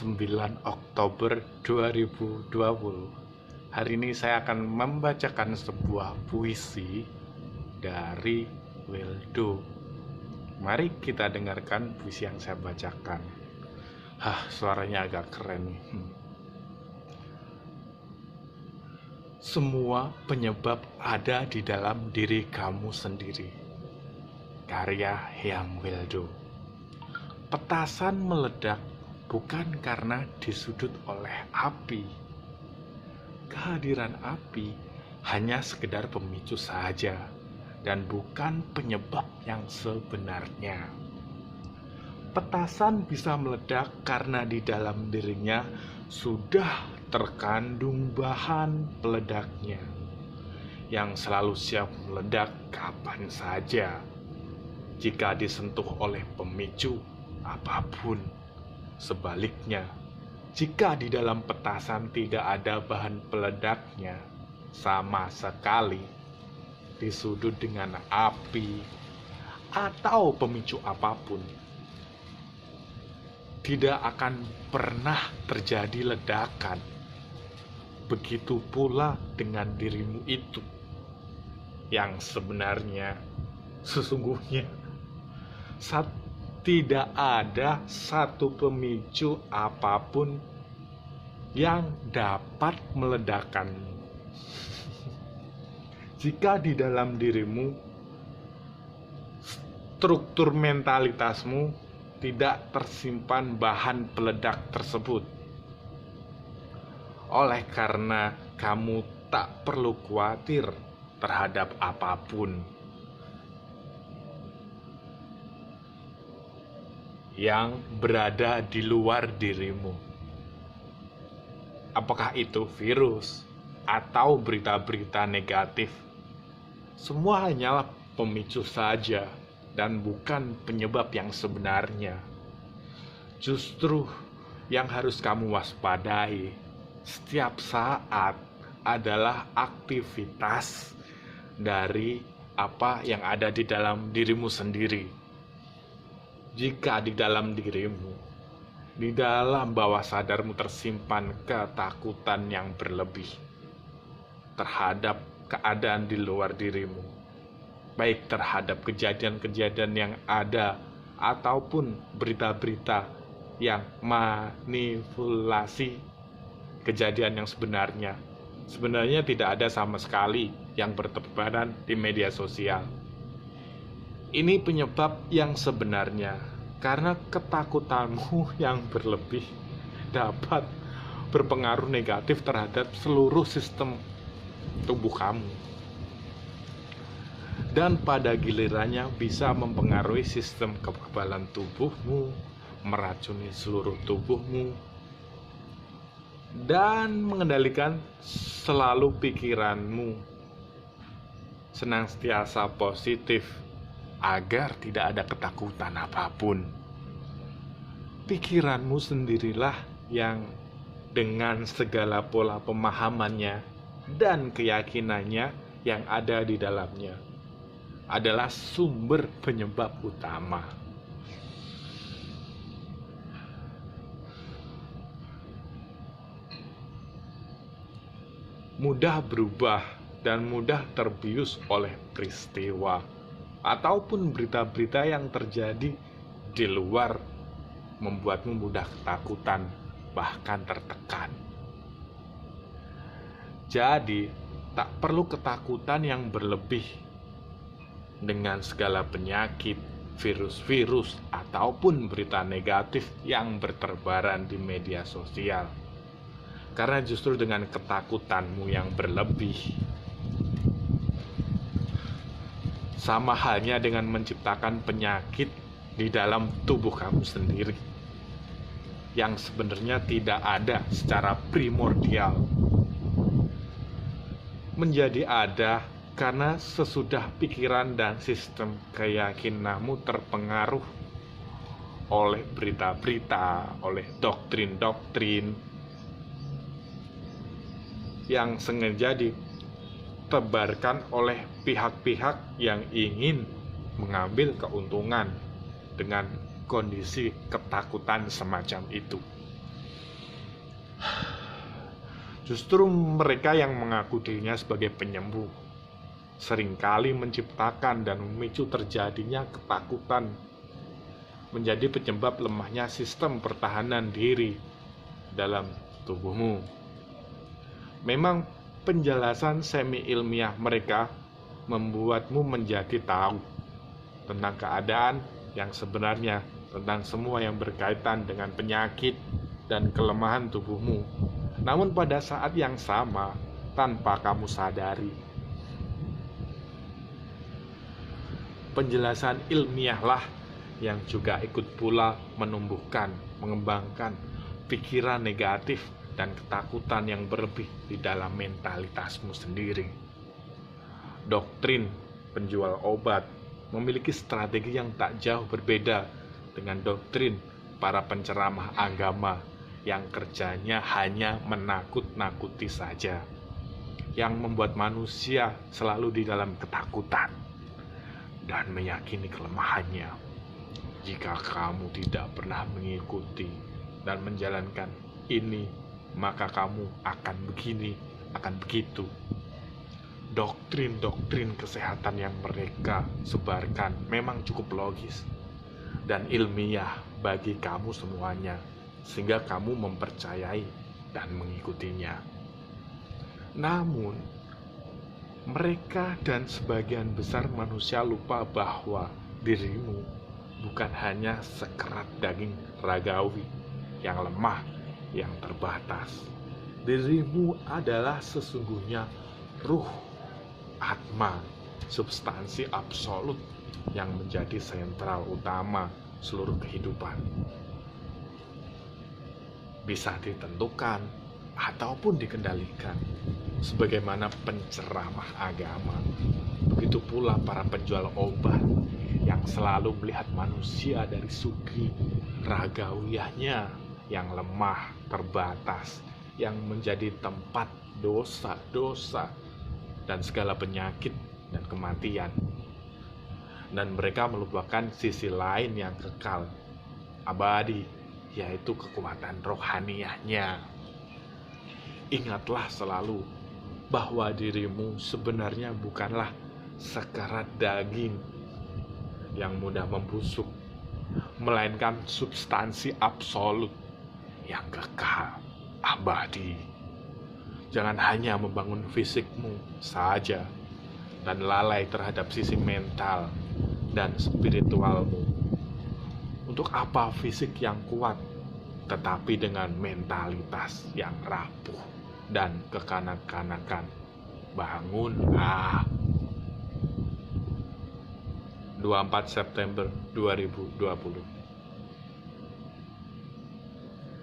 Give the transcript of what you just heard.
9 Oktober 2020. Hari ini saya akan membacakan sebuah puisi dari Wildo. Mari kita dengarkan puisi yang saya bacakan. Suaranya agak keren nih. Semua penyebab ada di dalam diri kamu sendiri. Karya Hyam Wildo. Petasan meledak bukan karena disudut oleh api. Kehadiran api hanya sekedar pemicu saja dan bukan penyebab yang sebenarnya. Petasan bisa meledak karena di dalam dirinya sudah terkandung bahan peledaknya yang selalu siap meledak kapan saja jika disentuh oleh pemicu apapun. Sebaliknya, jika di dalam petasan tidak ada bahan peledaknya sama sekali, disudut dengan api atau pemicu apapun, tidak akan pernah terjadi ledakan. Begitu pula dengan dirimu itu, yang sebenarnya, sesungguhnya, tidak ada satu pemicu apapun yang dapat meledakkanmu. Jika di dalam dirimu, struktur mentalitasmu tidak tersimpan bahan peledak tersebut. Oleh karena kamu tak perlu khawatir terhadap apapun yang berada di luar dirimu. Apakah itu virus atau berita-berita negatif? Semua hanyalah pemicu saja dan bukan penyebab yang sebenarnya. Justru yang harus kamu waspadai setiap saat adalah aktivitas dari apa yang ada di dalam dirimu sendiri. Jika di dalam dirimu, di dalam bawah sadarmu tersimpan ketakutan yang berlebih terhadap keadaan di luar dirimu, baik terhadap kejadian-kejadian yang ada ataupun berita-berita yang manipulasi kejadian yang sebenarnya tidak ada sama sekali yang bertebaran di media sosial. Ini penyebab yang sebenarnya, karena ketakutanmu yang berlebih dapat berpengaruh negatif terhadap seluruh sistem tubuh kamu. Dan pada gilirannya bisa mempengaruhi sistem kekebalan tubuhmu, meracuni seluruh tubuhmu, dan mengendalikan selalu pikiranmu senantiasa positif, agar tidak ada ketakutan apapun. Pikiranmu sendirilah yang dengan segala pola pemahamannya dan keyakinannya yang ada di dalamnya adalah sumber penyebab utama. Mudah berubah dan mudah terbius oleh peristiwa ataupun berita-berita yang terjadi di luar membuatmu mudah ketakutan, bahkan tertekan. Jadi, tak perlu ketakutan yang berlebih dengan segala penyakit, virus-virus, ataupun berita negatif yang berterbaran di media sosial. Karena justru dengan ketakutanmu yang berlebih, sama halnya dengan menciptakan penyakit di dalam tubuh kamu sendiri yang sebenarnya tidak ada secara primordial. Menjadi ada karena sesudah pikiran dan sistem keyakinanmu terpengaruh oleh berita-berita, oleh doktrin-doktrin yang sengaja ditebarkan oleh pihak-pihak yang ingin mengambil keuntungan dengan kondisi ketakutan semacam itu. Justru mereka yang mengaku dirinya sebagai penyembuh seringkali menciptakan dan memicu terjadinya ketakutan, menjadi penyebab lemahnya sistem pertahanan diri dalam tubuhmu. Memang penjelasan semi ilmiah mereka membuatmu menjadi tahu tentang keadaan yang sebenarnya, tentang semua yang berkaitan dengan penyakit dan kelemahan tubuhmu. Namun pada saat yang sama, tanpa kamu sadari, penjelasan ilmiahlah yang juga ikut pula menumbuhkan, mengembangkan pikiran negatif dan ketakutan yang berlebih di dalam mentalitasmu sendiri. Doktrin penjual obat memiliki strategi yang tak jauh berbeda dengan doktrin para penceramah agama yang kerjanya hanya menakut-nakuti saja, yang membuat manusia selalu di dalam ketakutan dan meyakini kelemahannya. Jika kamu tidak pernah mengikuti dan menjalankan ini, maka kamu akan begini, akan begitu. Doktrin-doktrin kesehatan yang mereka sebarkan memang cukup logis dan ilmiah bagi kamu semuanya, sehingga kamu mempercayai dan mengikutinya. Namun, mereka dan sebagian besar manusia lupa bahwa dirimu bukan hanya sekerat daging ragawi yang lemah, yang terbatas. Dirimu adalah sesungguhnya ruh, atma, substansi absolut yang menjadi sentral utama seluruh kehidupan. Bisa ditentukan ataupun dikendalikan sebagaimana penceramah agama. Begitu pula para penjual obat yang selalu melihat manusia dari segi ragawiahnya yang lemah, terbatas, yang menjadi tempat dosa-dosa dan segala penyakit dan kematian. Dan mereka melupakan sisi lain yang kekal, abadi, yaitu kekuatan rohaniahnya. Ingatlah selalu bahwa dirimu sebenarnya bukanlah sekarat daging yang mudah membusuk, melainkan substansi absolut yang kekal, abadi. Jangan hanya membangun fisikmu saja dan lalai terhadap sisi mental dan spiritualmu. Untuk apa fisik yang kuat tetapi dengan mentalitas yang rapuh dan kekanak-kanakan? Bangun. 24 September 2020.